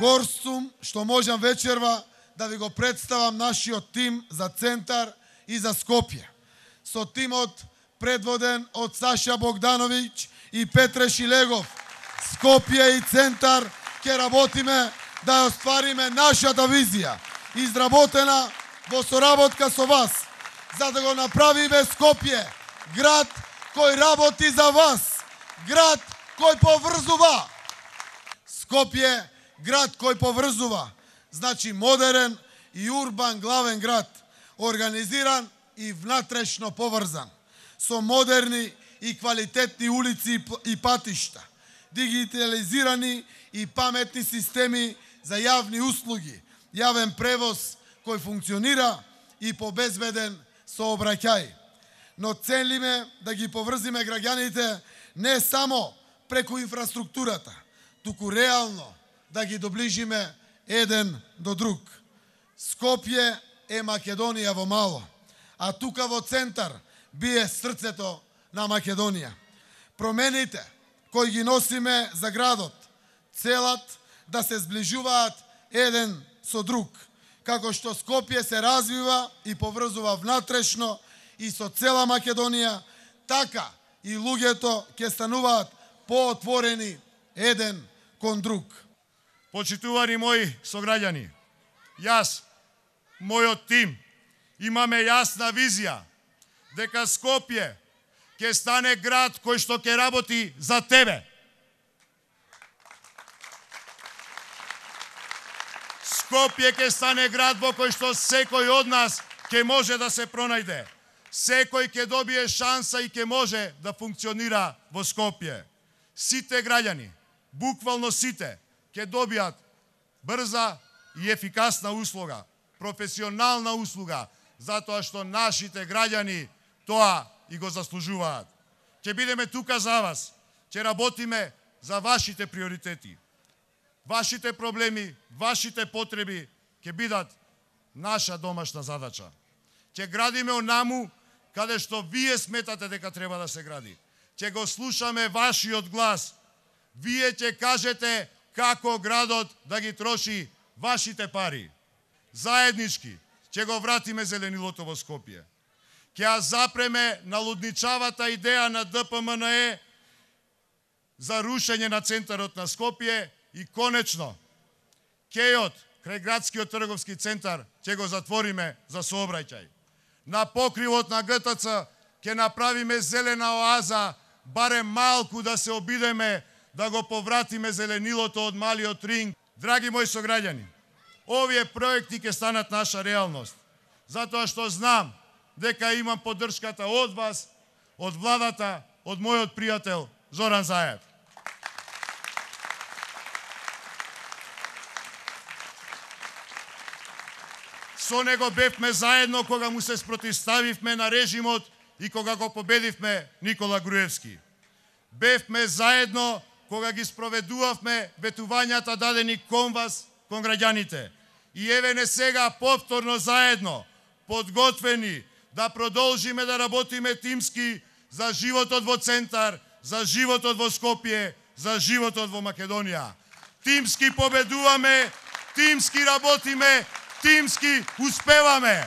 Горд сум што можам вечерва да ви го представам нашиот тим за Центар и за Скопје. Со тимот предводен од Саша Богдановиќ и Петре Шилегов, Скопје и Центар ќе работиме да оствариме нашата визија, изработена во соработка со вас, за да го направиме Скопје град кој работи за вас, град кој поврзува. Скопје град кој поврзува, значи модерен и урбан главен град, организиран и внатрешно поврзан, со модерни и квалитетни улици и патишта, дигитализирани и паметни системи за јавни услуги, јавен превоз кој функционира и по безбеден сообраќај. Но целиме да ги поврзиме граѓаните не само преку инфраструктурата, туку реално да ги доближиме еден до друг. Скопје е Македонија во мало, а тука во Центар бие срцето на Македонија. Промените кои ги носиме за градот целат да се зближуваат еден со друг, како што Скопје се развива и поврзува внатрешно и со цела Македонија, така и луѓето ќе стануваат поотворени еден кон друг. Почитувани мои сограѓани, јас, мојот тим, имаме јасна визија дека Скопје ќе стане град кој што ќе работи за тебе. Скопје ќе стане град во кој што секој од нас ќе може да се пронајде. Секој ќе добие шанса и ќе може да функционира во Скопје. Сите граѓани, буквално сите, ќе добијат брза и ефикасна услуга, професионална услуга, затоа што нашите граѓани тоа и го заслужуваат. Ќе бидеме тука за вас, ќе работиме за вашите приоритети. Вашите проблеми, вашите потреби ќе бидат наша домашна задача. Ќе градиме онаму каде што вие сметате дека треба да се гради. Ќе го слушаме вашиот глас. Вие ќе кажете како градот да ги троши вашите пари. Заеднички ќе го вратиме зеленилото во Скопје. Ќе ја запреме налудничавата идеја на ДПМНЕ за рушење на Центарот на Скопје и конечно кејот крај градскиот трговски центар ќе го затвориме за сообраќај. На покривот на ГТЦ ќе направиме зелена оаза, барем малку да се обидеме да го повратиме зеленилото од малиот ринг. Драги мои сограѓани, овие проекти ќе станат наша реалност, затоа што знам дека имам поддршката од вас, од владата, од мојот пријател Зоран Заев. Со него бевме заедно кога му се спротивставивме на режимот и кога го победивме Никола Груевски. Бевме заедно кога ги спроведувавме ветувањата дадени кон вас, кон граѓаните. И еве не сега повторно заедно, подготвени да продолжиме да работиме тимски за животот во Центар, за животот во Скопје, за животот во Македонија. Тимски победуваме, тимски работиме, тимски успеваме.